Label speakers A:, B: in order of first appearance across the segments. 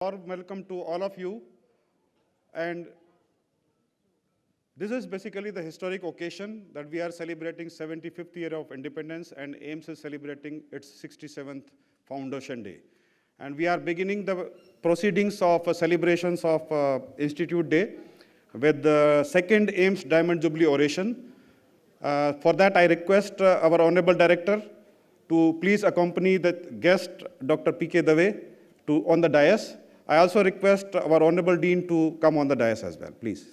A: Warm welcome to all of you. And this is basically the historic occasion that we are celebrating 75th year of independence, and AIIMS is celebrating its 67th Foundation Day. And we are beginning the proceedings of celebrations of Institute Day with the second AIIMS Diamond Jubilee Oration. For that, I request our Honorable Director to please accompany the guest, Dr. P.K. Dave, on the dais. I also request our Honorable Dean to come on the dais as well, please.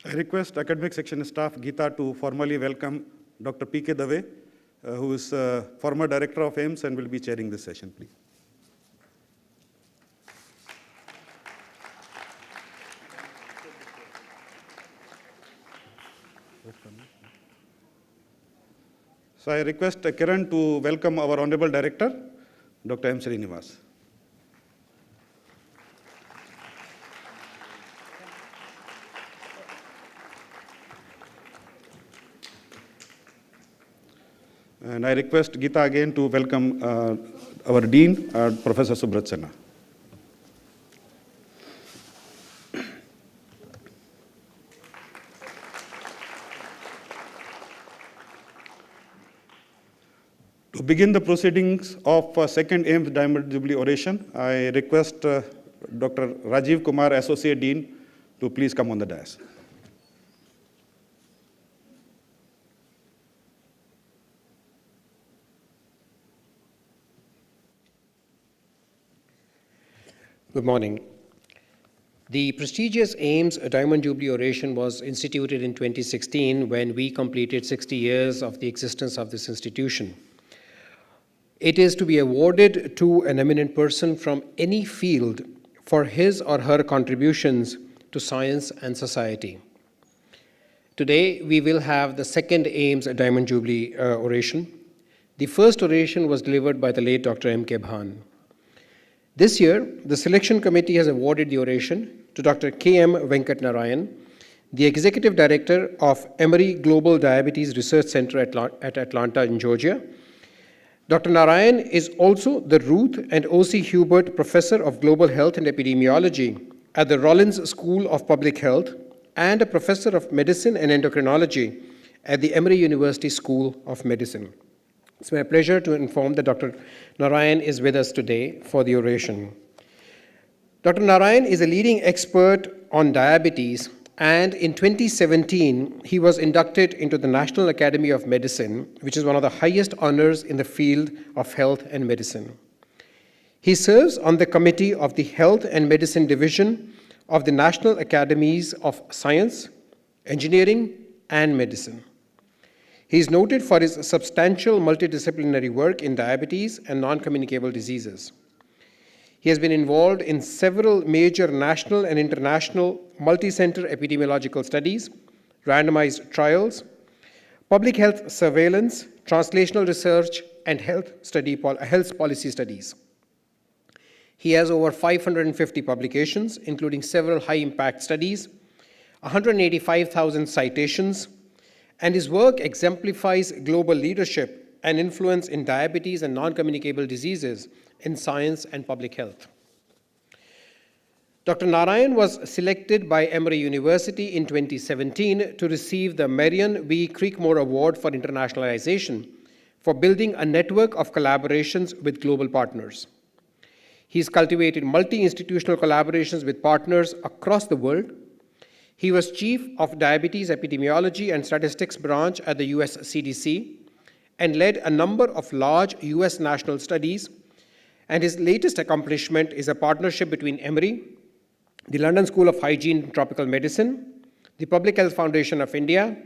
A: I request academic section staff Geeta to formally welcome Dr. P.K. Dave, who is former director of AIIMS and will be chairing this session, please. So I request Kiran to welcome our honorable director, Dr. M. Srinivas. And I request Geeta again to welcome our Dean, Professor Subrat Sinha. To begin the proceedings of second AIIMS Diamond Jubilee Oration, I request Dr. Rajeev Kumar, Associate Dean, to please come on the dais.
B: Good morning. The prestigious AIIMS Diamond Jubilee Oration was instituted in 2016 when we completed 60 years of the existence of this institution. It is to be awarded to an eminent person from any field for his or her contributions to science and society. Today, we will have the second AIIMS Diamond Jubilee Oration. The first oration was delivered by the late Dr. M.K. Bhan. This year, the selection committee has awarded the oration to Dr. K.M. Venkat Narayan, the Executive Director of Emory Global Diabetes Research Center at Atlanta in Georgia. Dr. Narayan is also the Ruth and O.C. Hubert Professor of Global Health and Epidemiology at the Rollins School of Public Health and a Professor of Medicine and Endocrinology at the Emory University School of Medicine. It's my pleasure to inform that Dr. Narayan is with us today for the oration. Dr. Narayan is a leading expert on diabetes, and in 2017, he was inducted into the National Academy of Medicine, which is one of the highest honors in the field of health and medicine. He serves on the committee of the Health and Medicine Division of the National Academies of Science, Engineering, and Medicine. He is noted for his substantial multidisciplinary work in diabetes and non-communicable diseases. He has been involved in several major national and international multi-center epidemiological studies, randomized trials, public health surveillance, translational research, and health policy studies. He has over 550 publications, including several high-impact studies, 185,000 citations, and his work exemplifies global leadership and influence in diabetes and non-communicable diseases in science and public health. Dr. Narayan was selected by Emory University in 2017 to receive the Marion V. Creekmore Award for Internationalization for building a network of collaborations with global partners. He's cultivated multi-institutional collaborations with partners across the world. He was Chief of Diabetes Epidemiology and Statistics Branch at the US CDC and led a number of large US national studies And his latest accomplishment is a partnership between Emory, the London School of Hygiene and Tropical Medicine, the Public Health Foundation of India,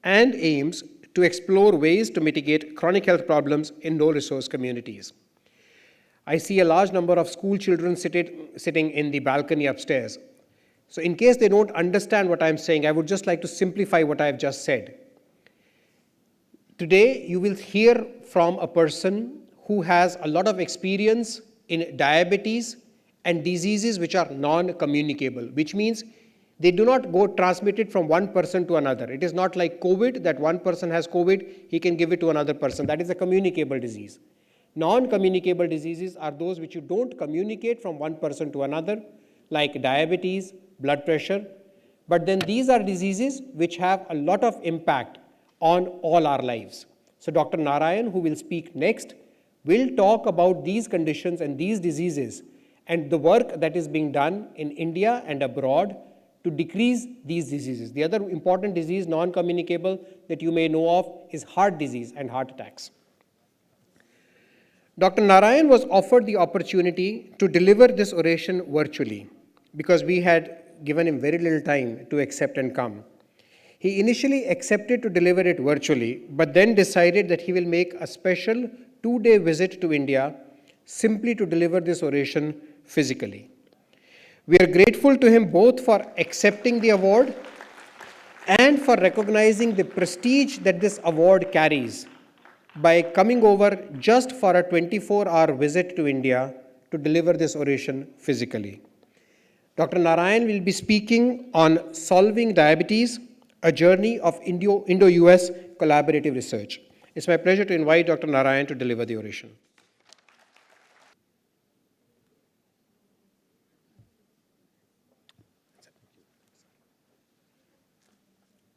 B: and AIIMS to explore ways to mitigate chronic health problems in low-resource communities. I see a large number of school children sitting in the balcony upstairs. So in case they don't understand what I'm saying, I would just like to simplify what I've just said. Today, you will hear from a person who has a lot of experience in diabetes and diseases which are non-communicable, which means they do not go transmitted from one person to another. It is not like COVID, that one person has COVID, he can give it to another person. That is a communicable disease. Non-communicable diseases are those which you don't communicate from one person to another, like diabetes, blood pressure. But then these are diseases which have a lot of impact on all our lives. So Dr. Narayan, who will speak next, will talk about these conditions and these diseases and the work that is being done in India and abroad to decrease these diseases. The other important disease, non-communicable, that you may know of is heart disease and heart attacks. Dr. Narayan was offered the opportunity to deliver this oration virtually because we had given him very little time to accept and come. He initially accepted to deliver it virtually, but then decided that he will make a special 2-day visit to India simply to deliver this oration physically. We are grateful to him both for accepting the award and for recognizing the prestige that this award carries by coming over just for a 24-hour visit to India to deliver this oration physically. Dr. Narayan will be speaking on solving diabetes, a journey of Indo-US collaborative research. It's my pleasure to invite Dr. Narayan to deliver the oration.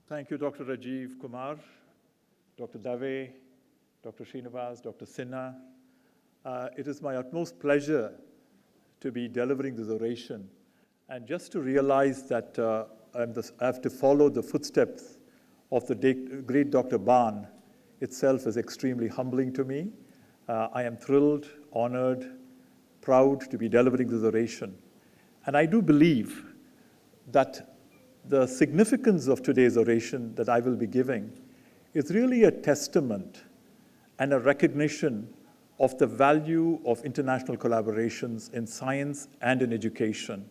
C: Thank you, Dr. Rajeev, Kumar, Dr. Dave, Dr. Srinivas, Dr. Sinha. It is my utmost pleasure to be delivering this oration. And just to realize that I have to follow the footsteps of the great Dr. Ban itself is extremely humbling to me. I am thrilled, honored, proud to be delivering this oration. And I do believe that the significance of today's oration that I will be giving is really a testament and a recognition of the value of international collaborations in science and in education.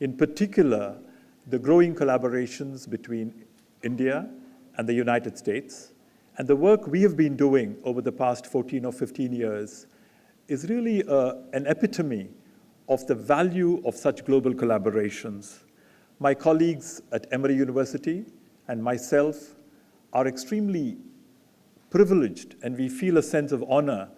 C: In particular, the growing collaborations between India and the United States. And the work we have been doing over the past 14 or 15 years is really an epitome of the value of such global collaborations. My colleagues at Emory University and myself are extremely privileged, and we feel a sense of honor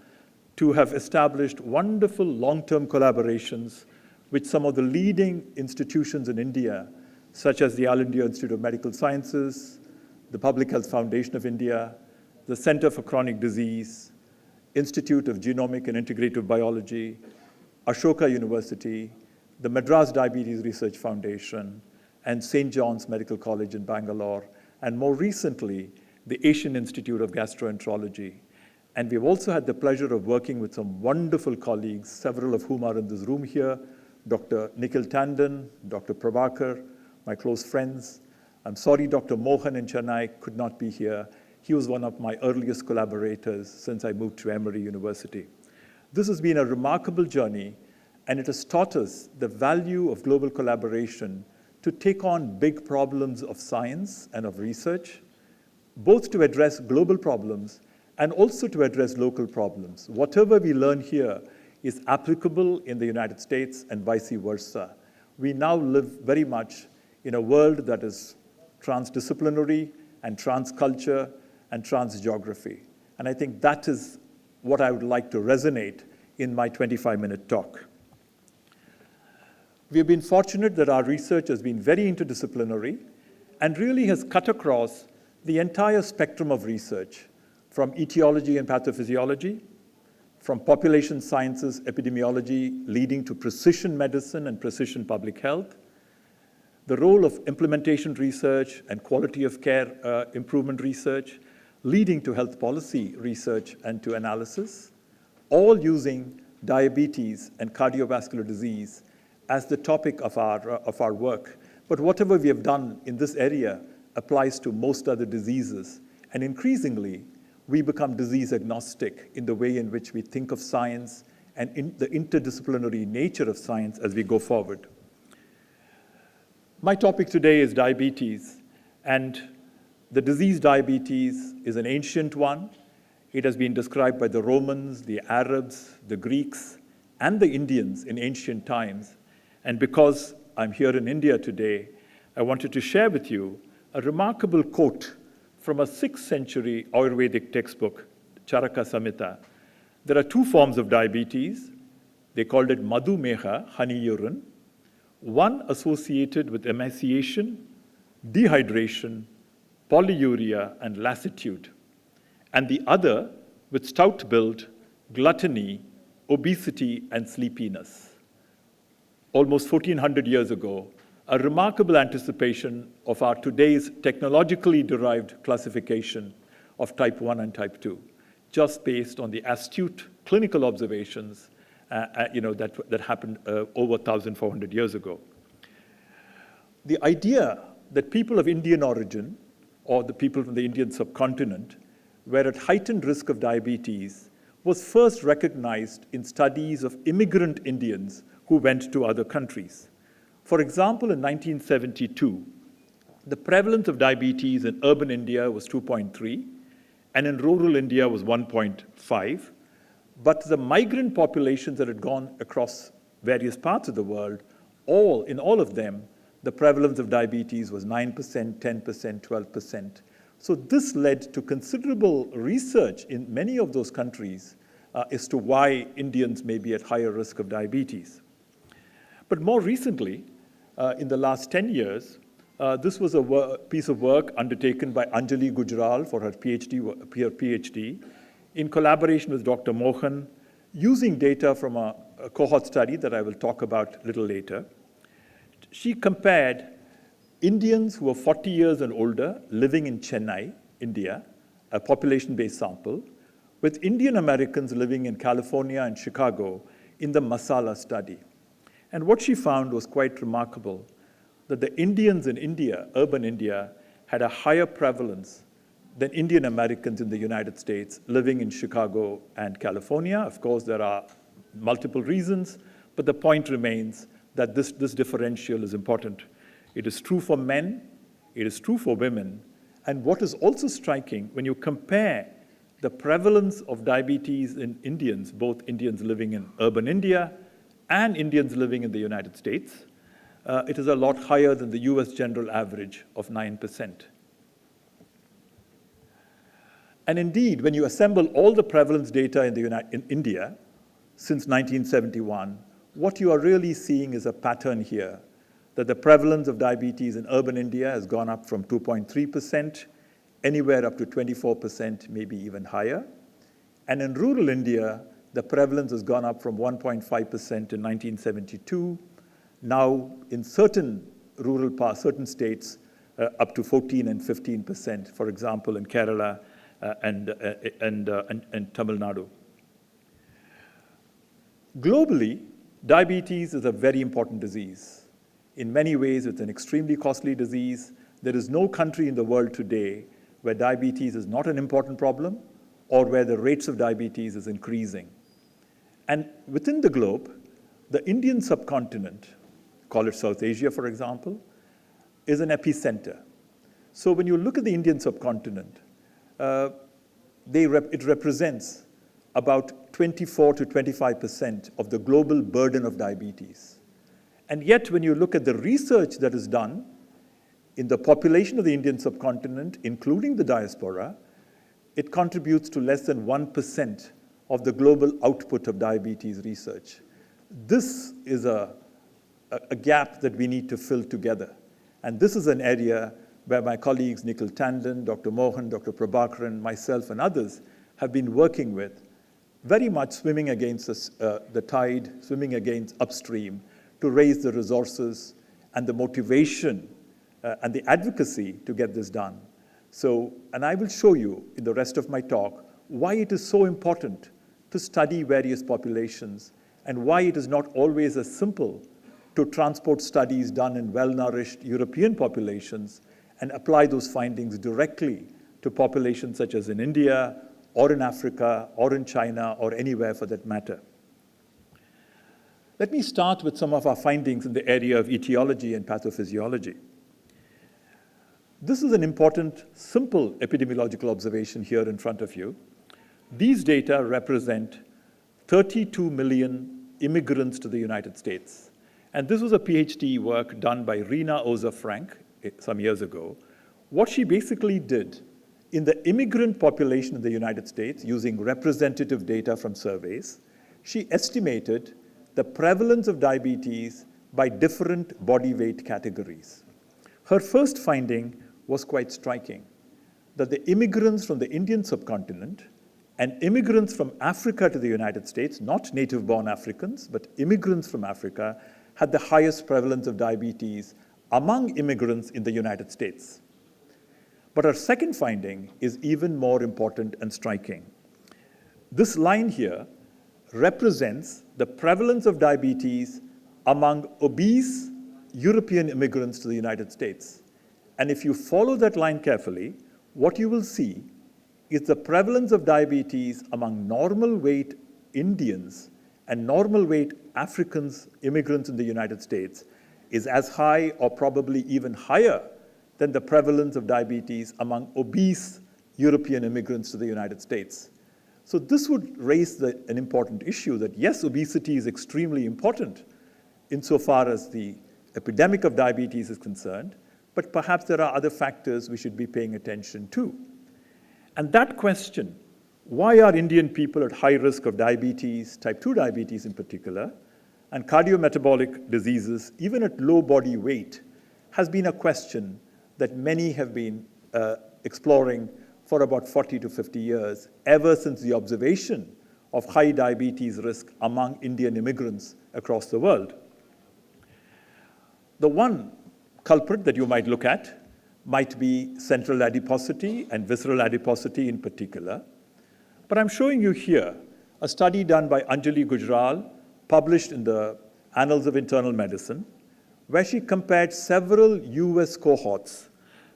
C: to have established wonderful long-term collaborations with some of the leading institutions in India, such as the All India Institute of Medical Sciences, the Public Health Foundation of India, the Center for Chronic Disease, Institute of Genomic and Integrative Biology, Ashoka University, the Madras Diabetes Research Foundation, and St. John's Medical College in Bangalore, and more recently, the Asian Institute of Gastroenterology. And we've also had the pleasure of working with some wonderful colleagues, several of whom are in this room here, Dr. Nikhil Tandon, Dr. Prabhakar, my close friends. I'm sorry Dr. Mohan in Chennai could not be here. He was one of my earliest collaborators since I moved to Emory University. This has been a remarkable journey, and it has taught us the value of global collaboration to take on big problems of science and of research, both to address global problems and also to address local problems. Whatever we learn here is applicable in the United States and vice versa. We now live very much in a world that is transdisciplinary and transculture and transgeography. And I think that is what I would like to resonate in my 25-minute talk. We have been fortunate that our research has been very interdisciplinary and really has cut across the entire spectrum of research, from etiology and pathophysiology, from population sciences, epidemiology, leading to precision medicine and precision public health, the role of implementation research and quality of care improvement research, leading to health policy research and to analysis, all using diabetes, and cardiovascular disease as the topic of our work. But whatever we have done in this area applies to most other diseases. And increasingly, we become disease agnostic in the way in which we think of science and in the interdisciplinary nature of science as we go forward. My topic today is diabetes, and the disease diabetes is an ancient one. It has been described by the Romans, the Arabs, the Greeks, and the Indians in ancient times. And because I'm here in India today, I wanted to share with you a remarkable quote from a 6th century Ayurvedic textbook, Charaka Samhita. There are two forms of diabetes. They called it madhumeha, honey urine, one associated with emaciation, dehydration, polyuria, and lassitude, and the other with stout build, gluttony, obesity, and sleepiness. Almost 1400 years ago, a remarkable anticipation of our today's technologically derived classification of type 1 and type 2, just based on the astute clinical observations that happened over 1,400 years ago. The idea that people of Indian origin, or the people from the Indian subcontinent, were at heightened risk of diabetes was first recognized in studies of immigrant Indians who went to other countries. For example, in 1972, the prevalence of diabetes in urban India was 2.3, and in rural India was 1.5. But the migrant populations that had gone across various parts of the world, in all of them, the prevalence of diabetes was 9%, 10%, 12%. So this led to considerable research in many of those countries as to why Indians may be at higher risk of diabetes. But more recently, in the last 10 years, this was a piece of work undertaken by Anjali Gujral for her PhD in collaboration with Dr. Mohan, using data from a cohort study that I will talk about a little later. She compared Indians who were 40 years and older living in Chennai, India, a population-based sample, with Indian Americans living in California and Chicago in the Masala study. And what she found was quite remarkable, that the Indians in India, urban India, had a higher prevalence than Indian Americans in the United States living in Chicago and California. Of course, there are multiple reasons, but the point remains that this differential is important. It is true for men, it is true for women, and what is also striking, when you compare the prevalence of diabetes in Indians, both Indians living in urban India and Indians living in the United States, it is a lot higher than the US general average of 9%. And indeed, when you assemble all the prevalence data in India since 1971, what you are really seeing is a pattern here, that the prevalence of diabetes in urban India has gone up from 2.3%, anywhere up to 24%, maybe even higher. And in rural India, the prevalence has gone up from 1.5% in 1972, now in certain rural parts, certain states, up to 14 and 15%, for example, in Kerala and Tamil Nadu. Globally, diabetes is a very important disease. In many ways, it's an extremely costly disease. There is no country in the world today where diabetes is not an important problem or where the rates of diabetes is increasing. And within the globe, the Indian subcontinent, call it South Asia, for example, is an epicenter. So when you look at the Indian subcontinent, it represents about 24 to 25% of the global burden of diabetes. And yet, when you look at the research that is done in the population of the Indian subcontinent, including the diaspora, it contributes to less than 1% of the global output of diabetes research. This is a gap that we need to fill together. And this is an area where my colleagues Nikhil Tandon, Dr. Mohan, Dr. Prabhakaran, myself, and others have been working with, very much swimming against the tide, swimming against upstream, to raise the resources and the motivation and the advocacy to get this done. So, and I will show you in the rest of my talk why it is so important to study various populations and why it is not always as simple to transport studies done in well-nourished European populations and apply those findings directly to populations such as in India or in Africa or in China or anywhere for that matter. Let me start with some of our findings in the area of etiology and pathophysiology. This is an important, simple epidemiological observation here in front of you. These data represent 32 million immigrants to the United States. And this was a PhD work done by Rena Oza-Frank some years ago. What she basically did in the immigrant population in the United States, using representative data from surveys, she estimated the prevalence of diabetes by different body weight categories. Her first finding was quite striking, that the immigrants from the Indian subcontinent and immigrants from Africa to the United States, not native-born Africans, but immigrants from Africa, had the highest prevalence of diabetes among immigrants in the United States. But our second finding is even more important and striking. This line here represents the prevalence of diabetes among obese European immigrants to the United States. And if you follow that line carefully, what you will see is the prevalence of diabetes among normal weight Indians and normal weight Africans, immigrants in the United States, is as high or probably even higher than the prevalence of diabetes among obese European immigrants to the United States. So this would raise an important issue that yes, obesity is extremely important insofar as the epidemic of diabetes is concerned, but perhaps there are other factors we should be paying attention to. And that question, why are Indian people at high risk of diabetes, type 2 diabetes in particular, and cardiometabolic diseases, even at low body weight, has been a question that many have been exploring for about 40 to 50 years, ever since the observation of high diabetes risk among Indian immigrants across the world. The one culprit that you might look at might be central adiposity and visceral adiposity in particular. But I'm showing you here a study done by Anjali Gujral, published in the Annals of Internal Medicine, where she compared several US cohorts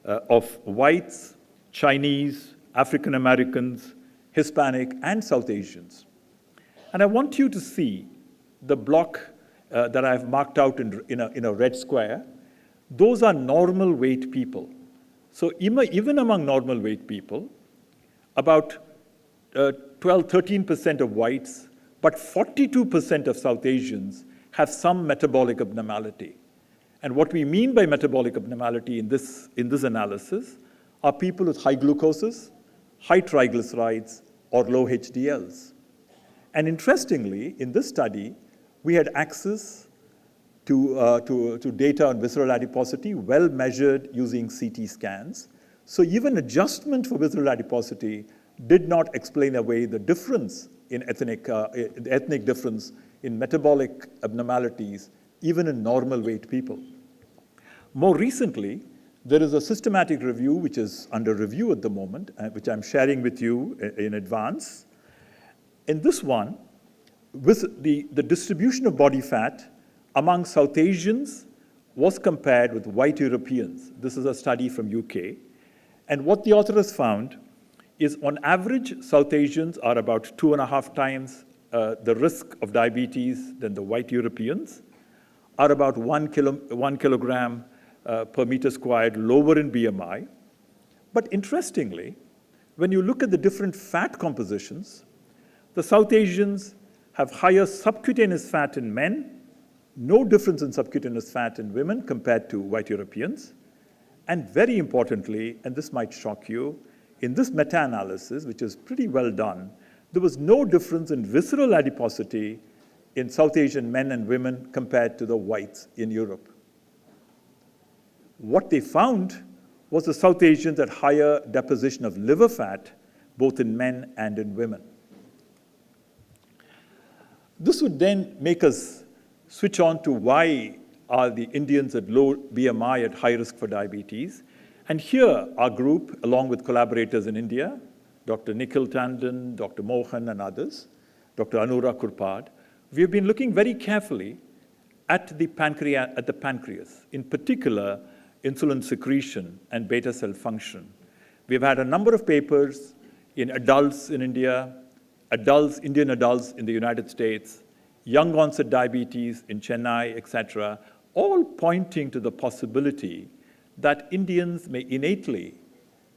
C: of whites, Chinese, African Americans, Hispanic, and South Asians. And I want you to see the block that I've marked out in a red square. Those are normal weight people. So even among normal weight people, about 13% of whites, but 42% of South Asians have some metabolic abnormality. And what we mean by metabolic abnormality in this analysis are people with high glucoses, high triglycerides, or low HDLs. And interestingly, in this study, we had access to data on visceral adiposity, well measured using CT scans. So even adjustment for visceral adiposity did not explain away the difference in ethnic difference in metabolic abnormalities, even in normal weight people. More recently, there is a systematic review which is under review at the moment, which I'm sharing with you in advance. In this one, with the distribution of body fat among South Asians was compared with white Europeans. This is a study from UK. And what the author has found is on average, South Asians are about 2.5 times the risk of diabetes than the white Europeans, are about 1 kilogram per meter squared lower in BMI. But interestingly, when you look at the different fat compositions, the South Asians have higher subcutaneous fat in men, no difference in subcutaneous fat in women compared to white Europeans. And very importantly, and this might shock you, in this meta-analysis, which is pretty well done, there was no difference in visceral adiposity in South Asian men and women compared to the whites in Europe. What they found was the South Asians had higher deposition of liver fat, both in men and in women. This would then make us switch on to why are the Indians at low BMI at high risk for diabetes. And here, our group, along with collaborators in India, Dr. Nikhil Tandon, Dr. Mohan, and others, Dr. Anura Kurpad, we have been looking very carefully at the pancreas, in particular, insulin secretion and beta cell function. We've had a number of papers in adults in India, Indian adults in the United States, young onset diabetes in Chennai, etc., all pointing to the possibility that Indians may innately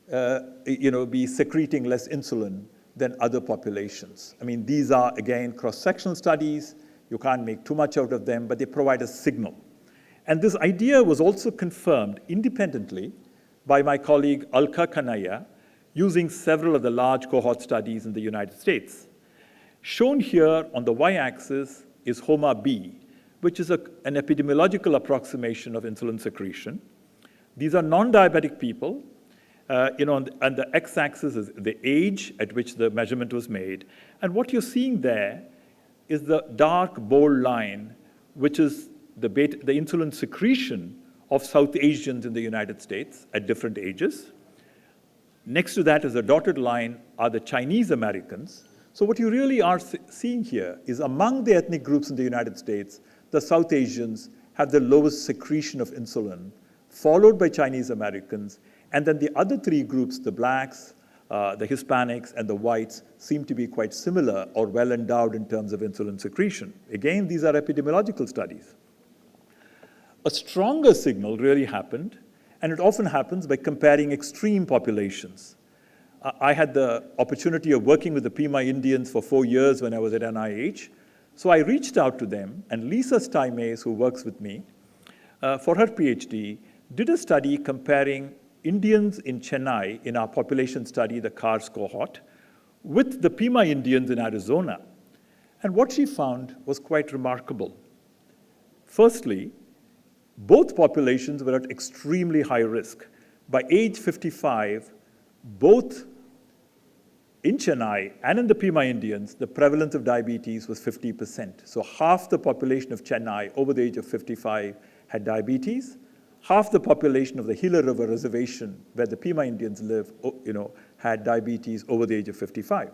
C: be secreting less insulin than other populations. I mean, these are, again, cross-sectional studies. You can't make too much out of them, but they provide a signal. And this idea was also confirmed independently by my colleague Alka Kanaya, using several of the large cohort studies in the United States. Shown here on the y-axis is HOMA-B, which is an epidemiological approximation of insulin secretion. These are non-diabetic people, and the x-axis is the age at which the measurement was made. And what you're seeing there is the dark bold line, which is the insulin secretion of South Asians in the United States at different ages. Next to that is the dotted line are the Chinese Americans. So what you really are seeing here is among the ethnic groups in the United States, the South Asians have the lowest secretion of insulin, followed by Chinese Americans, and then the other three groups, the blacks, the Hispanics, and the whites, seem to be quite similar or well endowed in terms of insulin secretion. Again, these are epidemiological studies. A stronger signal really happened, and it often happens by comparing extreme populations. I had the opportunity of working with the Pima Indians for 4 years when I was at NIH. So I reached out to them, and Lisa Steinmays, who works with me, for her PhD, did a study comparing Indians in Chennai in our population study, the CARS cohort, with the Pima Indians in Arizona. And what she found was quite remarkable. Firstly, both populations were at extremely high risk. By age 55, both in Chennai and in the Pima Indians, the prevalence of diabetes was 50%. So half the population of Chennai over the age of 55 had diabetes. Half the population of the Gila River Reservation, where the Pima Indians live, had diabetes over the age of 55.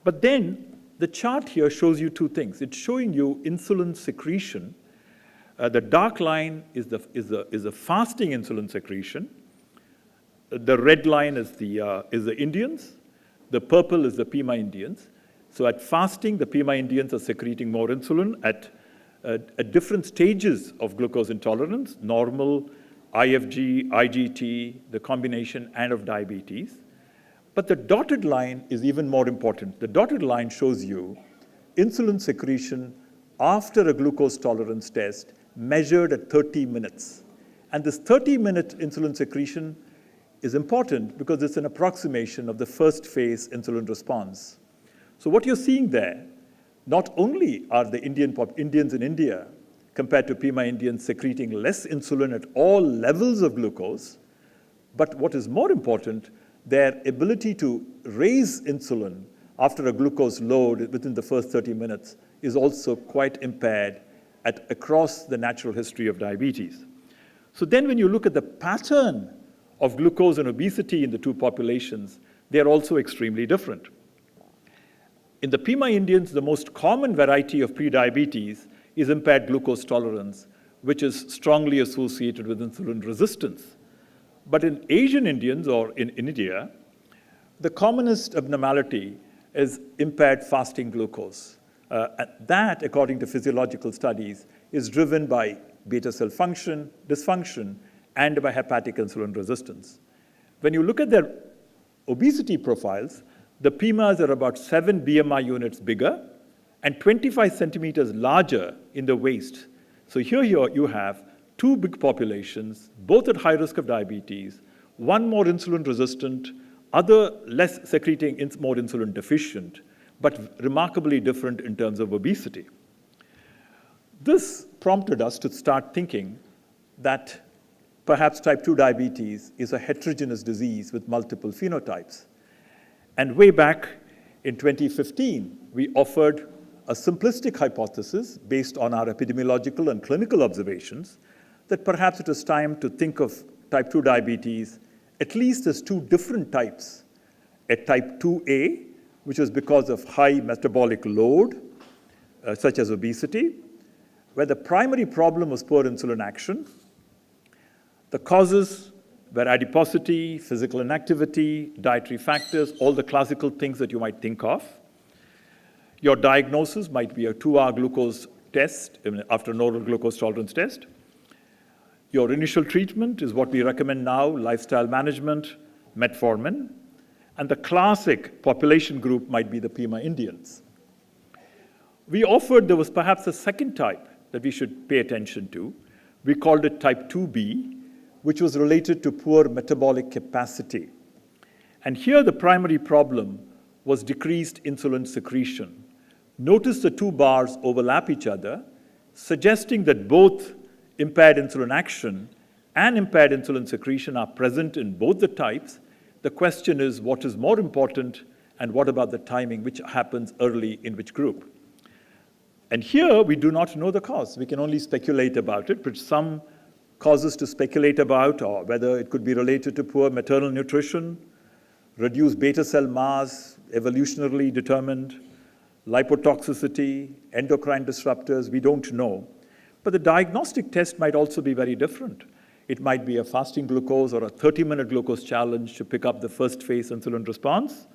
C: But then the chart here shows you two things. It's showing you insulin secretion. The dark line is the fasting insulin secretion. The red line is the Indians. The purple is the Pima Indians. So at fasting, the Pima Indians are secreting more insulin at different stages of glucose intolerance, normal, IFG, IGT, the combination, and of diabetes. But the dotted line is even more important. The dotted line shows you insulin secretion after a glucose tolerance test measured at 30 minutes. And this 30-minute insulin secretion is important because it's an approximation of the first phase insulin response. So what you're seeing there, not only are the Indians in India, compared to Pima Indians, secreting less insulin at all levels of glucose, but what is more important, their ability to raise insulin after a glucose load within the first 30 minutes is also quite impaired across the natural history of diabetes. So then when you look at the pattern of glucose and obesity in the two populations, they are also extremely different. In the Pima Indians, the most common variety of prediabetes is impaired glucose tolerance, which is strongly associated with insulin resistance. But in Asian Indians or in India, the commonest abnormality is impaired fasting glucose. That, according to physiological studies, is driven by beta cell function, dysfunction, and by hepatic insulin resistance. When you look at their obesity profiles, the Pimas are about 7 BMI units bigger and 25 centimeters larger in the waist. So here you have two big populations, both at high risk of diabetes, one more insulin resistant, other less secreting, more insulin deficient, but remarkably different in terms of obesity. This prompted us to start thinking that perhaps type 2 diabetes is a heterogeneous disease with multiple phenotypes. And way back in 2015, we offered a simplistic hypothesis based on our epidemiological and clinical observations that perhaps it was time to think of type 2 diabetes at least as two different types, a type 2A, which was because of high metabolic load, such as obesity, where the primary problem was poor insulin action. The causes were adiposity, physical inactivity, dietary factors, all the classical things that you might think of. Your diagnosis might be a 2-hour glucose test after an oral glucose tolerance test. Your initial treatment is what we recommend now, lifestyle management, metformin. And the classic population group might be the Pima Indians. We offered there was perhaps a second type that we should pay attention to. We called it type 2B, which was related to poor metabolic capacity. And here the primary problem was decreased insulin secretion. Notice the two bars overlap each other, suggesting that both impaired insulin action and impaired insulin secretion are present in both the types. The question is, what is more important, and what about the timing, which happens early in which group? And here, we do not know the cause. We can only speculate about it, but some causes to speculate about are whether it could be related to poor maternal nutrition, reduced beta cell mass, evolutionarily determined, lipotoxicity, endocrine disruptors, we don't know. But the diagnostic test might also be very different. It might be a fasting glucose or a 30-minute glucose challenge to pick up the first phase insulin response.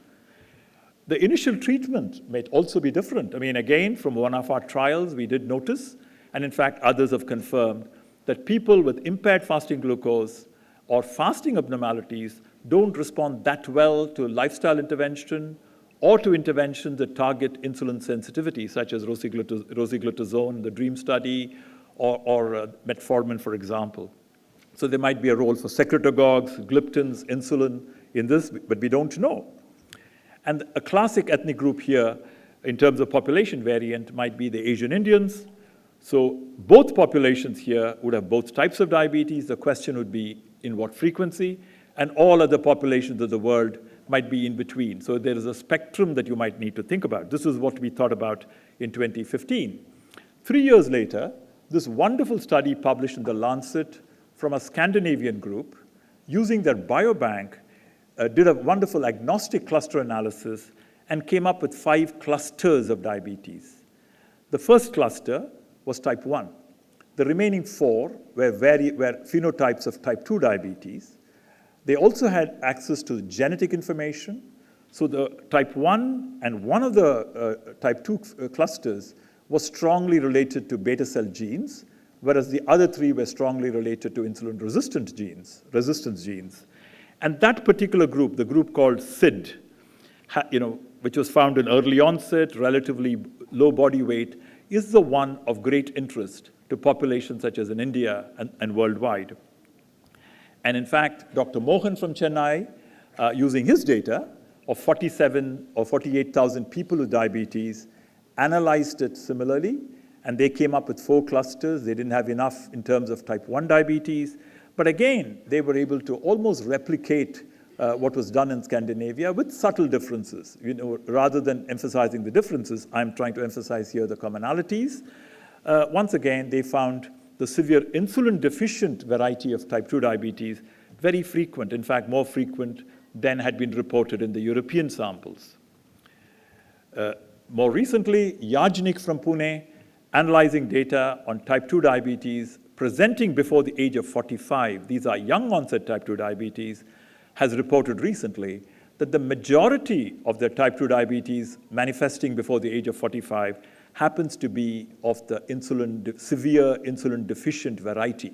C: The initial treatment might also be different. I mean, again, from one of our trials, we did notice, and in fact, others have confirmed, that people with impaired fasting glucose or fasting abnormalities don't respond that well to lifestyle intervention or to interventions that target insulin sensitivity, such as rosiglitazone, the DREAM study, or metformin, for example. So there might be a role for secretagogues, gliptins, insulin in this, but we don't know. And a classic ethnic group here, in terms of population variant, might be the Asian Indians. So both populations here would have both types of diabetes. The question would be in what frequency, and all other populations of the world might be in between. So there is a spectrum that you might need to think about. This is what we thought about in 2015. 3 years later, this wonderful study published in The Lancet from a Scandinavian group, using their biobank, did a wonderful agnostic cluster analysis and came up with 5 clusters of diabetes. The first cluster was type 1. The remaining 4 were phenotypes of type 2 diabetes. They also had access to genetic information. So the type 1 and one of the type 2 clusters was strongly related to beta cell genes, whereas the other 3 were strongly related to insulin-resistance genes. And that particular group, the group called SID, which was found in early onset, relatively low body weight, is the one of great interest to populations such as in India and worldwide. And in fact, Dr. Mohan from Chennai, using his data of 47 or 48,000 people with diabetes, analyzed it similarly, and they came up with 4 clusters. They didn't have enough in terms of type 1 diabetes. But again, they were able to almost replicate what was done in Scandinavia with subtle differences. Rather than emphasizing the differences, I'm trying to emphasize here the commonalities. Once again, they found the severe insulin-deficient variety of type 2 diabetes very frequent, in fact, more frequent than had been reported in the European samples. More recently, Yajnik from Pune, analyzing data on type 2 diabetes presenting before the age of 45, these are young onset type 2 diabetes, has reported recently that the majority of their type 2 diabetes manifesting before the age of 45 happens to be of the severe insulin deficient variety.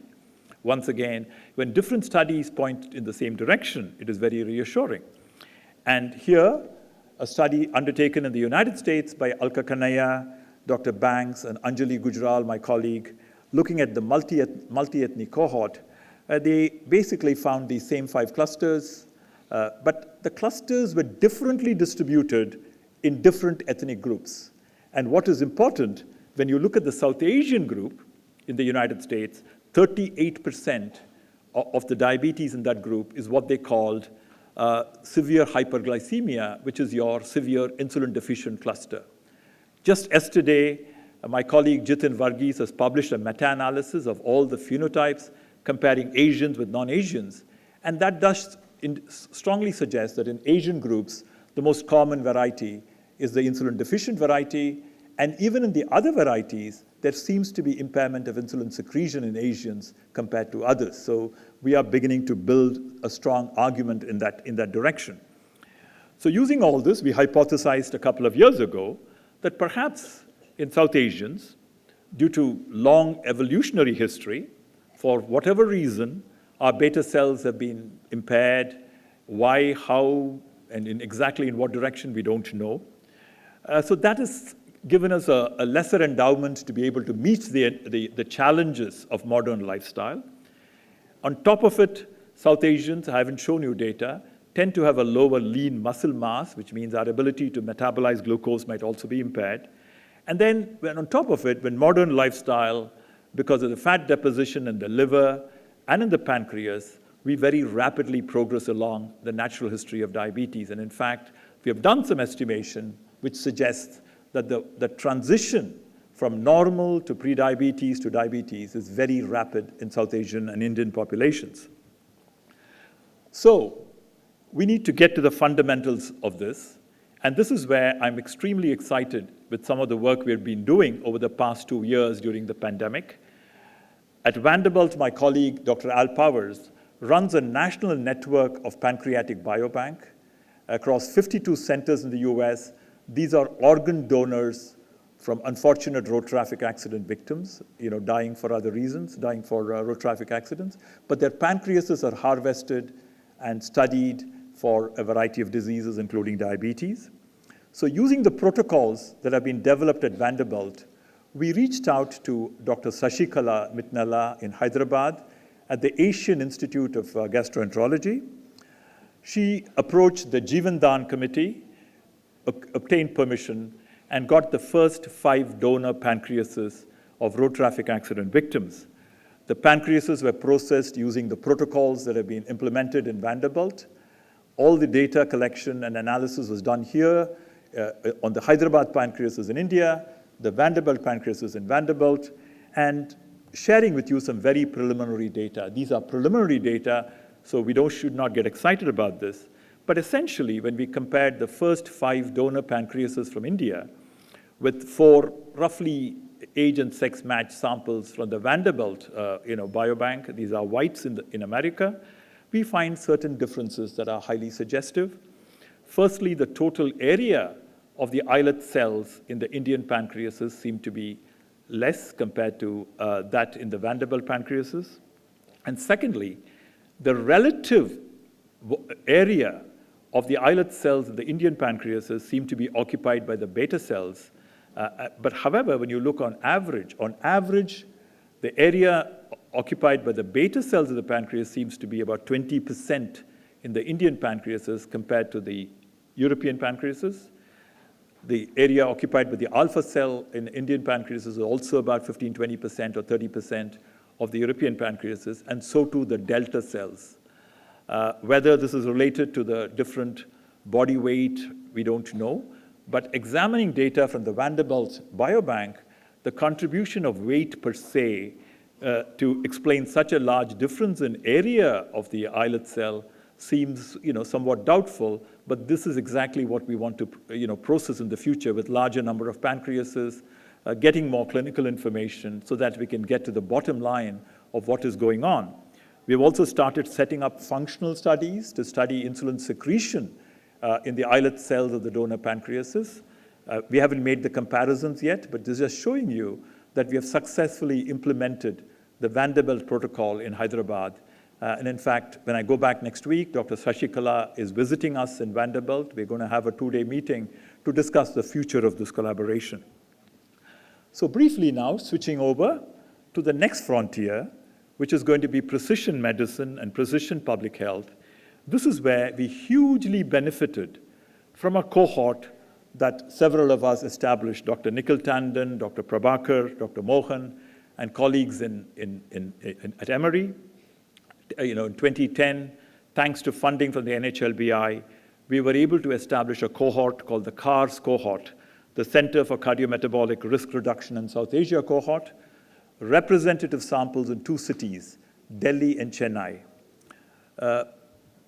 C: Once again, when different studies point in the same direction, it is very reassuring. And here, a study undertaken in the United States by Alka Kanaya, Dr. Banks, and Anjali Gujral, my colleague, looking at the multi-ethnic cohort, they basically found these same 5 clusters, but the clusters were differently distributed in different ethnic groups. And what is important, when you look at the South Asian group in the United States, 38% of the diabetes in that group is what they called severe hyperglycemia, which is your severe insulin deficient cluster. Just yesterday, my colleague Jitin Varghese has published a meta-analysis of all the phenotypes comparing Asians with non-Asians. And that does strongly suggest that in Asian groups, The most common variety is the insulin deficient variety, and even in the other varieties, there seems to be impairment of insulin secretion in Asians compared to others. So we are beginning to build a strong argument in that direction. So using all this, we hypothesized a couple of years ago that perhaps in South Asians, due to long evolutionary history, for whatever reason, our beta cells have been impaired. Why, how, and exactly in what direction, we don't know. So that has given us a lesser endowment to be able to meet the challenges of modern lifestyle. On top of it, South Asians, I haven't shown you data, tend to have a lower lean muscle mass, which means our ability to metabolize glucose might also be impaired. And then on top of it, when modern lifestyle, because of the fat deposition in the liver and in the pancreas, we very rapidly progress along the natural history of diabetes. And in fact, we have done some estimation which suggests that the transition from normal to prediabetes to diabetes is very rapid in South Asian and Indian populations. So we need to get to the fundamentals of this. And this is where I'm extremely excited with some of the work we've been doing over the past 2 years during the pandemic. At Vanderbilt, my colleague, Dr. Al Powers, runs a national network of pancreatic biobank across 52 centers in the US. These are organ donors from unfortunate road traffic accident victims, dying for other reasons, dying for road traffic accidents. But their pancreases are harvested and studied for a variety of diseases, including diabetes. So using the protocols that have been developed at Vanderbilt, we reached out to Dr. Sashikala Mitnala in Hyderabad at the Asian Institute of Gastroenterology. She approached the Jeevan Dan Committee, obtained permission, and got the first 5 donor pancreases of road traffic accident victims. The pancreases were processed using the protocols that have been implemented in Vanderbilt. All the data collection and analysis was done here on the Hyderabad pancreases in India, the Vanderbilt pancreases in Vanderbilt, and sharing with you some very preliminary data. These are preliminary data, so we should not get excited about this. But essentially, when we compared the first 5 donor pancreases from India with 4 roughly age and sex matched samples from the Vanderbilt biobank, these are whites in America, we find certain differences that are highly suggestive. Firstly, the total area of the islet cells in the Indian pancreases seem to be less compared to that in the Vanderbilt pancreases. And secondly, the relative area of the islet cells in the Indian pancreases seem to be occupied by the beta cells. But however, when you look on average, the area occupied by the beta cells of the pancreas seems to be about 20% in the Indian pancreases compared to the European pancreases. The area occupied by the alpha cell in Indian pancreases is also about 15, 20% or 30% of the European pancreases, and so too the delta cells. Whether this is related to the different body weight, we don't know. But examining data from the Vanderbilt biobank, the contribution of weight per se to explain such a large difference in area of the islet cell seems somewhat doubtful, but this is exactly what we want to process in the future with larger number of pancreases, getting more clinical information so that we can get to the bottom line of what is going on. We've also started setting up functional studies to study insulin secretion in the islet cells of the donor pancreases. We haven't made the comparisons yet, but this is showing you that we have successfully implemented the Vanderbilt protocol in Hyderabad. And in fact, when I go back next week, Dr. Sashikala is visiting us in Vanderbilt. We're going to have a 2-day meeting to discuss the future of this collaboration. So briefly now, switching over to the next frontier, which is going to be precision medicine and precision public health. This is where we hugely benefited from a cohort that several of us established, Dr. Nikhil Tandon, Dr. Prabhakar, Dr. Mohan, and colleagues at Emory. In 2010, thanks to funding from the NHLBI, we were able to establish a cohort called the CARS cohort, the Center for Cardiometabolic Risk Reduction in South Asia cohort, representative samples in 2 cities, Delhi and Chennai.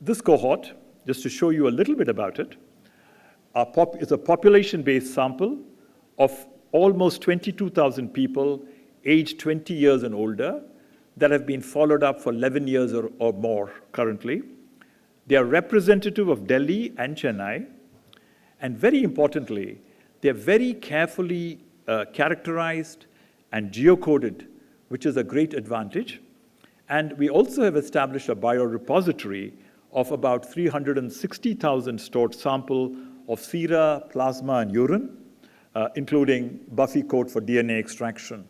C: This cohort, just to show you a little bit about it, It's a population-based sample of almost 22,000 people aged 20 years and older that have been followed up for 11 years or more currently. They are representative of Delhi and Chennai, and very importantly, they're very carefully characterized and geocoded, which is a great advantage. And we also have established a biorepository of about 360,000 stored sample of sera, plasma, and urine, including Buffy code for DNA extraction.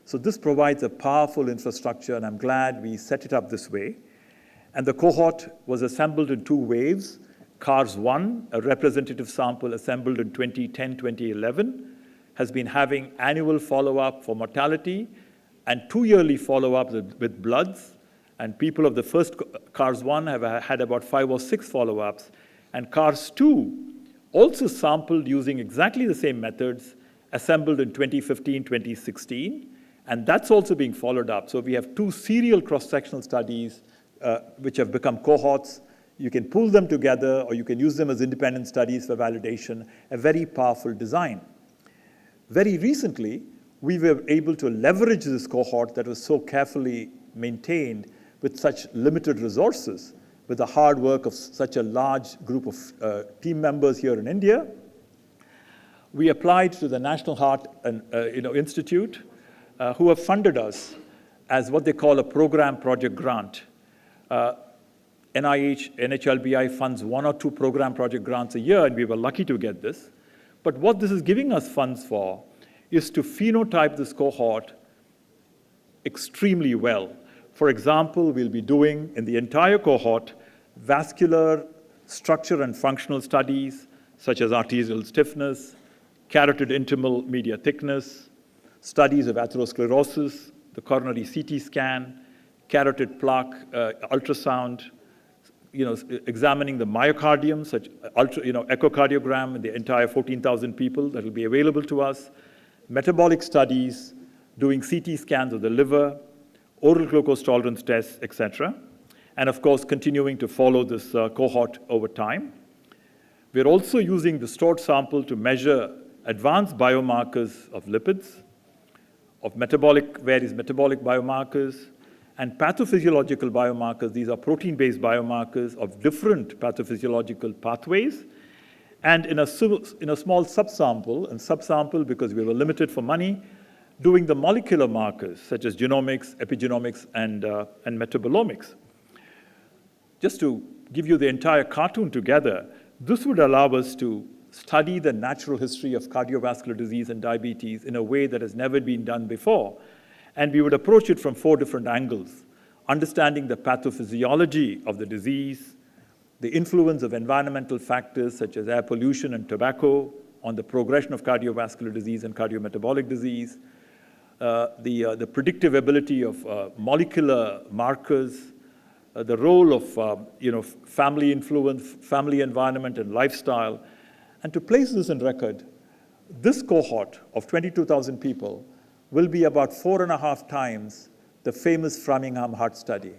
C: So this provides a powerful infrastructure, and I'm glad we set it up this way. And the cohort was assembled in 2 waves. CARS 1, a representative sample assembled in 2010, 2011, has been having annual follow-up for mortality and 2 yearly follow-up with bloods. And people of the first CARS 1 have had about 5 or 6 follow-ups. And CARS 2 also sampled using exactly the same methods, assembled in 2015, 2016. And that's also being followed up. So we have 2 serial cross-sectional studies which have become cohorts. You can pull them together, or you can use them as independent studies for validation, a very powerful design. Very recently, we were able to leverage this cohort that was so carefully maintained with such limited resources, with the hard work of such a large group of team members here in India. We applied to the National Heart Institute, who have funded us as what they call a program project grant. NIH, NHLBI funds 1 or 2 program project grants a year, and we were lucky to get this. But what this is giving us funds for is to phenotype this cohort extremely well. For example, we'll be doing in the entire cohort vascular structure and functional studies, such as arterial stiffness, carotid intimal media thickness, studies of atherosclerosis, the coronary CT scan, carotid plaque ultrasound, examining the myocardium, such echocardiogram in the entire 14,000 people that will be available to us, metabolic studies, doing CT scans of the liver, oral glucose tolerance tests, etc. And of course, continuing to follow this cohort over time. We're also using the stored sample to measure advanced biomarkers of lipids, of various metabolic biomarkers, and pathophysiological biomarkers. These are protein-based biomarkers of different pathophysiological pathways. And in a small subsample, because we were limited for money, doing the molecular markers, such as genomics, epigenomics, and metabolomics. Just to give you the entire cartoon together, this would allow us to study the natural history of cardiovascular disease and diabetes in a way that has never been done before. And we would approach it from 4 different angles: understanding the pathophysiology of the disease, the influence of environmental factors such as air pollution and tobacco on the progression of cardiovascular disease and cardiometabolic disease, the predictive ability of molecular markers, the role of family influence, family environment, and lifestyle. And to place this in record, this cohort of 22,000 people will be about 4.5 times the famous Framingham heart study.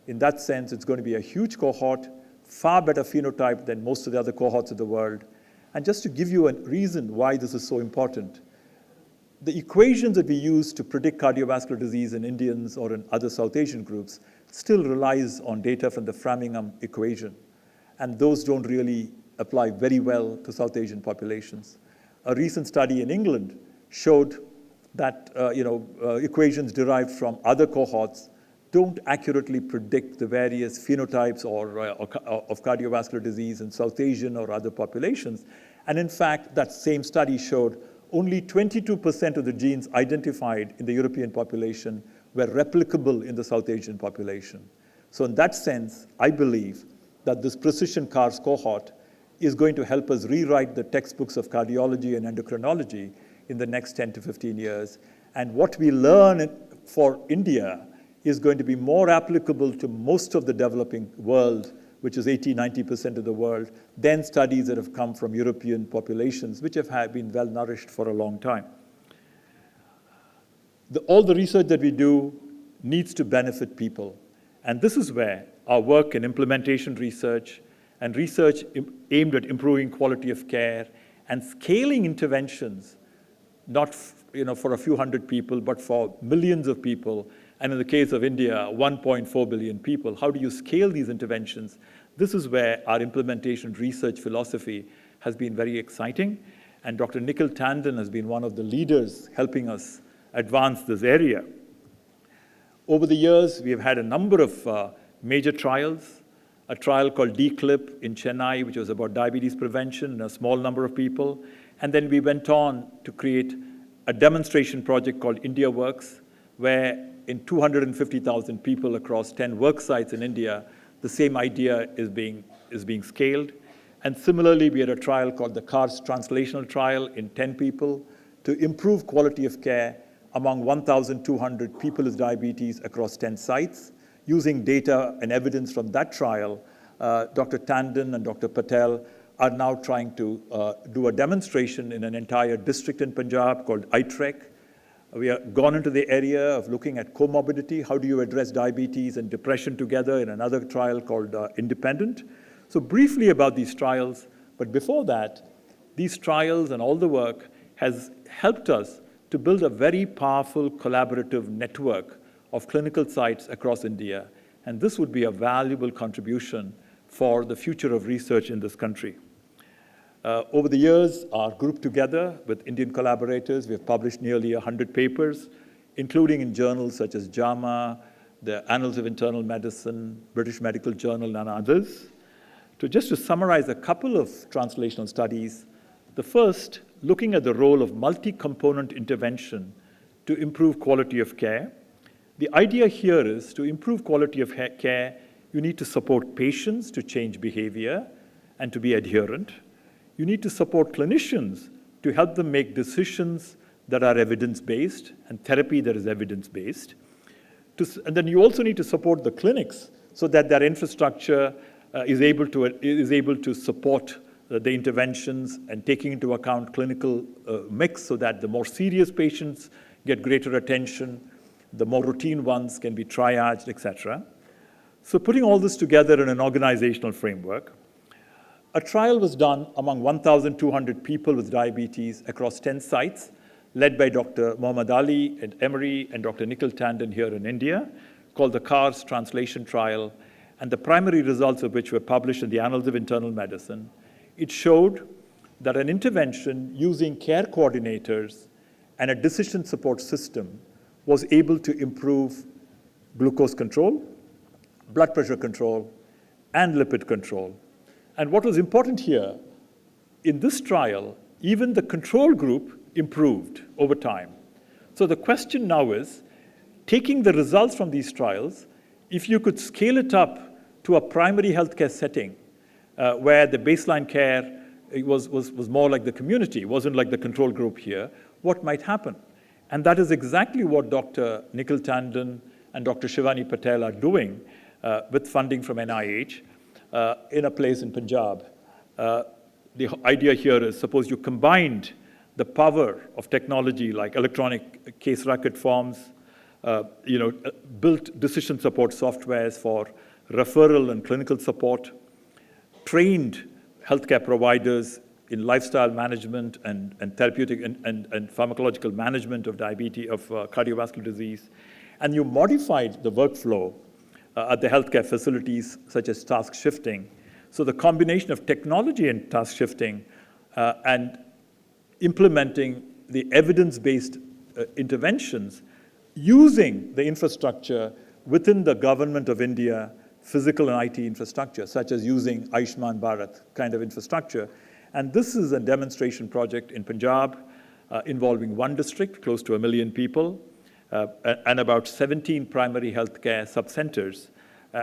C: In that sense, it's going to be a huge cohort, far better phenotype than most of the other cohorts of the world. And just to give you a reason why this is so important, the equations that we use to predict cardiovascular disease in Indians or in other South Asian groups still relies on data from the Framingham equation. And those don't really apply very well to South Asian populations. A recent study in England showed that equations derived from other cohorts don't accurately predict the various phenotypes of cardiovascular disease in South Asian or other populations. And in fact, that same study showed only 22% of the genes identified in the European population were replicable in the South Asian population. So in that sense, I believe that this precision CARS cohort is going to help us rewrite the textbooks of cardiology and endocrinology in the next 10 to 15 years. And what we learn for India is going to be more applicable to most of the developing world, which is 80–90% of the world, than studies that have come from European populations, which have been well-nourished for a long time. All the research that we do needs to benefit people. And this is where our work in implementation research and research aimed at improving quality of care and scaling interventions, not for a few hundred people, but for millions of people. And in the case of India, 1.4 billion people. How do you scale these interventions? This is where our implementation research philosophy has been very exciting. And Dr. Nikhil Tandon has been one of the leaders helping us advance this area. Over the years, we have had a number of major trials. A trial called DCLIP in Chennai, which was about diabetes prevention in a small number of people. And then we went on to create a demonstration project called India Works, where in 250,000 people across 10 work sites in India, the same idea is being scaled. And similarly, we had a trial called the CARS Translational Trial in 10 people to improve quality of care among 1,200 people with diabetes across 10 sites. Using data and evidence from that trial, Dr. Tandon and Dr. Patel are now trying to do a demonstration in an entire district in Punjab called ITREC. We have gone into the area of looking at comorbidity. How do you address diabetes and depression together in another trial called Independent? So briefly about these trials, but before that, these trials and all the work has helped us to build a very powerful collaborative network of clinical sites across India. And this would be a valuable contribution for the future of research in this country. Over the years, our group together with Indian collaborators, we have published nearly 100 papers, including in journals such as JAMA, the Annals of Internal Medicine, British Medical Journal, and others. Just to summarize a couple of translational studies, the first, looking at the role of multi-component intervention to improve quality of care. The idea here is to improve quality of care, you need to support patients to change behavior and to be adherent. You need to support clinicians to help them make decisions that are evidence-based and therapy that is evidence-based. And then you also need to support the clinics so that their infrastructure is able to support the interventions and taking into account clinical mix so that the more serious patients get greater attention, the more routine ones can be triaged, etc. So putting all this together in an organizational framework, a trial was done among 1,200 people with diabetes across 10 sites, led by Dr. Muhammad Ali at Emory and Dr. Nikhil Tandon here in India, called the CARS Translation Trial, and the primary results of which were published in the Annals of Internal Medicine. It showed that an intervention using care coordinators and a decision support system was able to improve glucose control, blood pressure control, and lipid control. And what was important here, in this trial, even the control group improved over time. So the question now is, taking the results from these trials, if you could scale it up to a primary healthcare setting where the baseline care was more like the community, wasn't like the control group here, what might happen? And that is exactly what Dr. Nikhil Tandon and Dr. Shivani Patel are doing with funding from NIH in a place in Punjab. The idea here is, suppose you combined the power of technology like electronic case record forms, built decision support softwares for referral and clinical support, trained healthcare providers in lifestyle management and therapeutic and pharmacological management of diabetes, of cardiovascular disease, and you modified the workflow at the healthcare facilities, such as task shifting. So the combination of technology and task shifting and implementing the evidence-based interventions using the infrastructure within the government of India, physical and IT infrastructure, such as using Ayushman Bharat kind of infrastructure. And this is a demonstration project in Punjab involving one district, close to 1 million people, and about 17 primary healthcare sub-centers.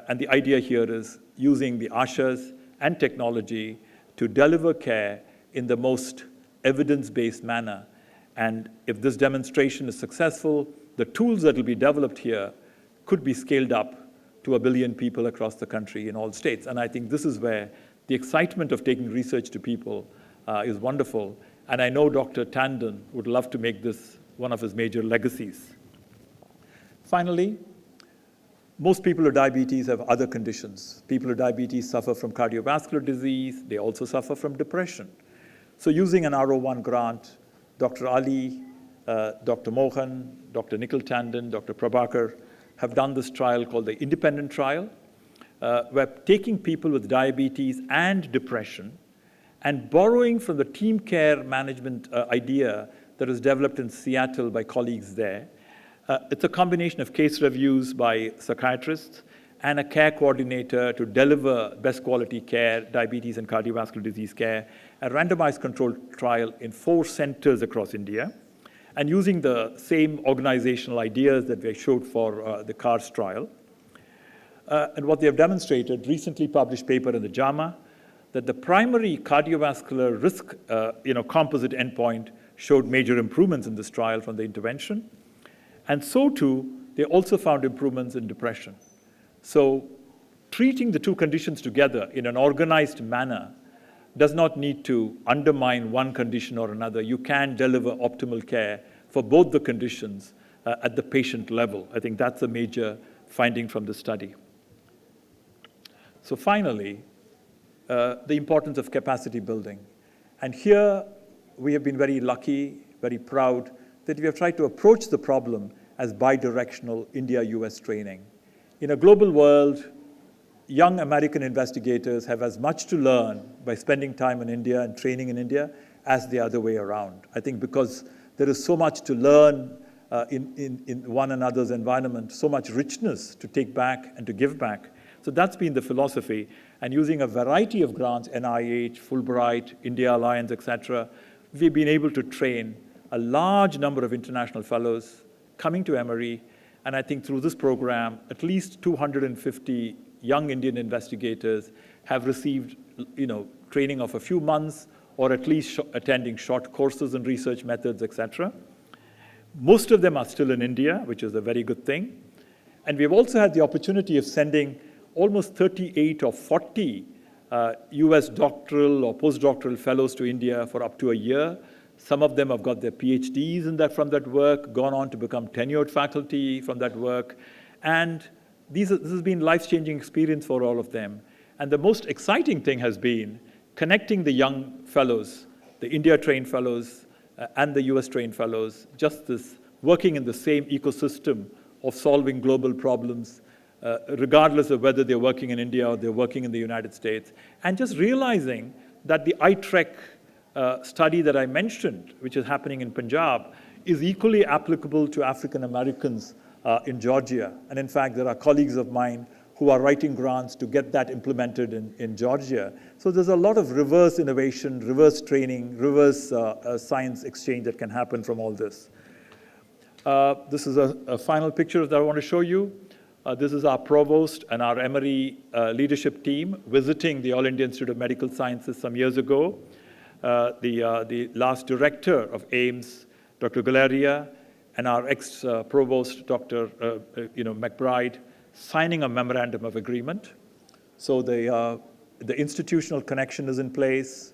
C: And the idea here is using the ASHAs and technology to deliver care in the most evidence-based manner. And if this demonstration is successful, the tools that will be developed here could be scaled up to 1 billion people across the country in all states. And I think this is where the excitement of taking research to people is wonderful. And I know Dr. Tandon would love to make this one of his major legacies. Finally, Most people with diabetes have other conditions. People with diabetes suffer from cardiovascular disease. They also suffer from depression. So using an R01 grant, Dr. Ali, Dr. Mohan, Dr. Nikhil Tandon, Dr. Prabhakar have done this trial called the independent trial, where taking people with diabetes and depression and borrowing from the team care management idea that was developed in Seattle by colleagues there. It's a combination of case reviews by psychiatrists and a care coordinator to deliver best quality care, diabetes and cardiovascular disease care, a randomized controlled trial in 4 centers across India, and using the same organizational ideas that we showed for the CARS trial. And what they have demonstrated, recently published paper in the JAMA, that the primary cardiovascular risk composite endpoint showed major improvements in this trial from the intervention. And so too, they also found improvements in depression. So treating the two conditions together in an organized manner does not need to undermine one condition or another. You can deliver optimal care for both the conditions at the patient level. I think that's a major finding from the study. So finally, the importance of capacity building. And here we have been very lucky, very proud that we have tried to approach the problem as bidirectional India-US training. In a global world, young American investigators have as much to learn by spending time in India and training in India as the other way around. I think because there is so much to learn in one another's environment, so much richness to take back and to give back. So that's been the philosophy. And using a variety of grants, NIH, Fulbright, India Alliance, etc., we've been able to train a large number of international fellows coming to Emory. And I think through this program, at least 250 young Indian investigators have received training of a few months or at least attending short courses in research methods, etc. Most of them are still in India, which is a very good thing. And we've also had the opportunity of sending almost 38 or 40 US doctoral or postdoctoral fellows to India for up to a year. Some of them have got their PhDs from that work, gone on to become tenured faculty from that work. And this has been a life-changing experience for all of them. And the most exciting thing has been connecting the young fellows, the India-trained fellows and the US-trained fellows, just this working in the same ecosystem of solving global problems, regardless of whether they're working in India or they're working in the United States, and just realizing that the ITREC study that I mentioned, which is happening in Punjab, is equally applicable to African Americans in Georgia. And in fact, there are colleagues of mine who are writing grants to get that implemented in Georgia. So there's a lot of reverse innovation, reverse training, reverse science exchange that can happen from all this. This is a final picture that I want to show you. This is our provost and our Emory leadership team visiting the All India Institute of Medical Sciences some years ago. The last director of AIIMS, Dr. Galeria, and our ex-provost, Dr. McBride, signing a memorandum of agreement. So the institutional connection is in place.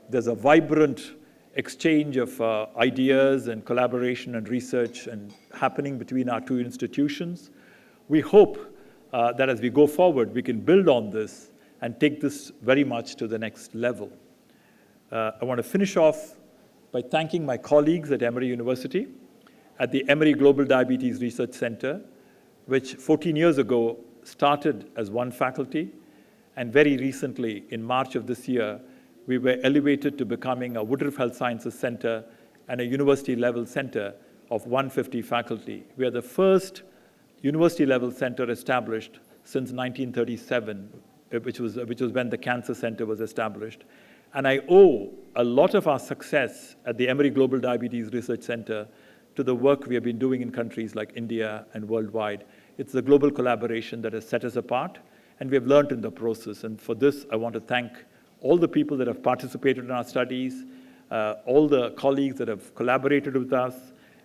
C: There's a vibrant exchange of ideas and collaboration and research and happening between our two institutions. We hope that as we go forward, we can build on this and take this very much to the next level. I want to finish off by thanking my colleagues at Emory University, at the Emory Global Diabetes Research Center, which 14 years ago started as one faculty, and very recently, in March of this year, we were elevated to becoming a Woodruff Health Sciences Center and a university-level center of 150 faculty. We are the first university-level center established since 1937, which was when the Cancer Center was established. And I owe a lot of our success at the Emory Global Diabetes Research Center to the work we have been doing in countries like India and worldwide. It's the global collaboration that has set us apart, and we have learned in the process. And for this, I want to thank all the people that have participated in our studies, all the colleagues that have collaborated with us,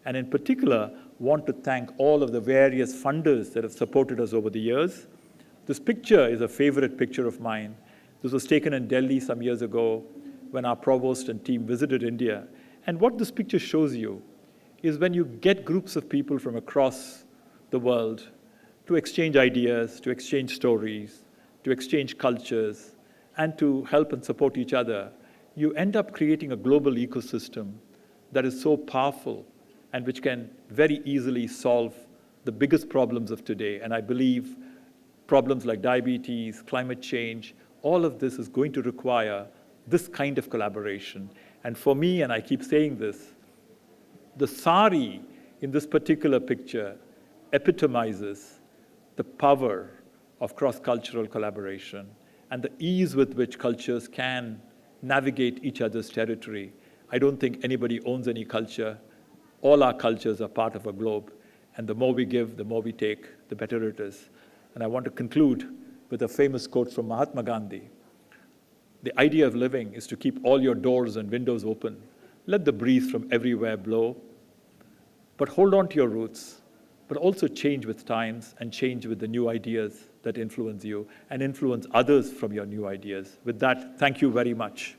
C: and in particular, want to thank all of the various funders that have supported us over the years. This picture is a favorite picture of mine. This was taken in Delhi some years ago when our provost and team visited India. And what this picture shows you is when you get groups of people from across the world to exchange ideas, to exchange stories, to exchange cultures, and to help and support each other, you end up creating a global ecosystem that is so powerful and which can very easily solve the biggest problems of today. And I believe problems like diabetes, climate change, all of this is going to require this kind of collaboration. And for me, and I keep saying this, the sari in this particular picture epitomizes the power of cross-cultural collaboration and the ease with which cultures can navigate each other's territory. I don't think anybody owns any culture. All our cultures are part of a globe, and the more we give, the more we take, the better it is. And I want to conclude with a famous quote from Mahatma Gandhi. The idea of living is to keep all your doors and windows open. Let the breeze from everywhere blow, but hold on to your roots, but also change with times and change with the new ideas that influence you and influence others from your new ideas. With that, thank you very much.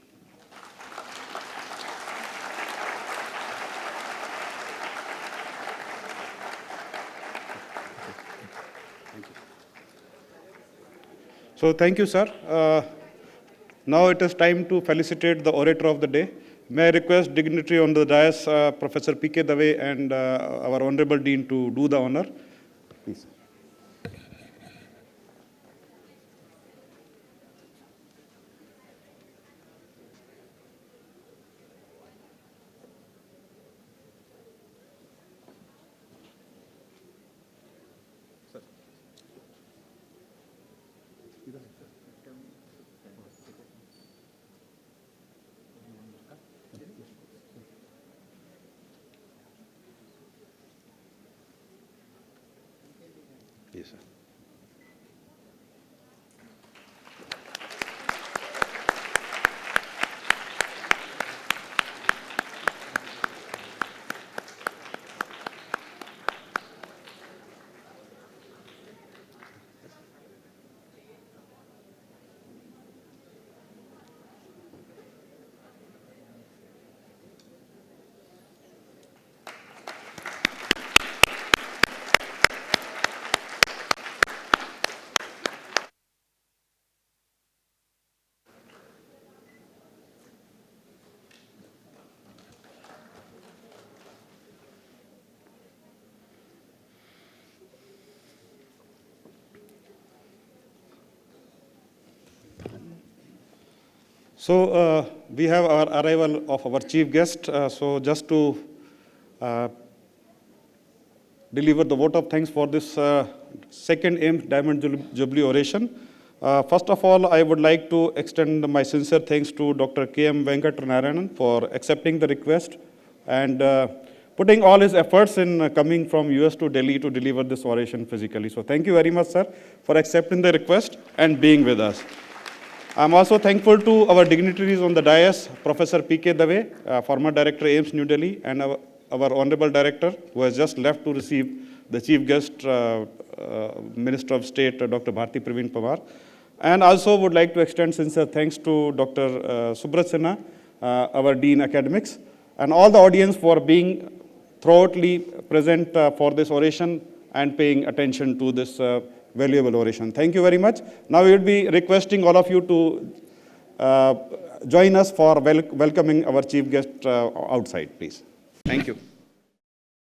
A: So thank you, sir. Now it is time to felicitate the orator of the day. May I request dignitary on the dais, Professor P.K. Dave and our Honorable Dean to do the honor. Please. Yes, sir. So we have our arrival of our chief guest. So just to deliver the vote of thanks for this second AIIMS Diamond Jubilee Oration. First of all, I would like to extend my sincere thanks to Dr. K.M. Venkat Narayan for accepting the request and putting all his efforts in coming from US to Delhi to deliver this oration physically. So thank you very much, sir, for accepting the request and being with us. I'm also thankful to our dignitaries on the dais, Professor P.K. Dave, former Director, AIIMS New Delhi, and our Honorable Director, who has just left to receive the Chief Guest, Minister of State, Dr. Bharti Praveen Pawar. And also would like to extend sincere thanks to Dr. Subrat Sinha, our Dean Academics, and all the audience for being thoroughly present for this oration and paying attention to this valuable oration. Thank you very much. Now we will be requesting all of you to join us for welcoming our chief guest outside, please. Thank you.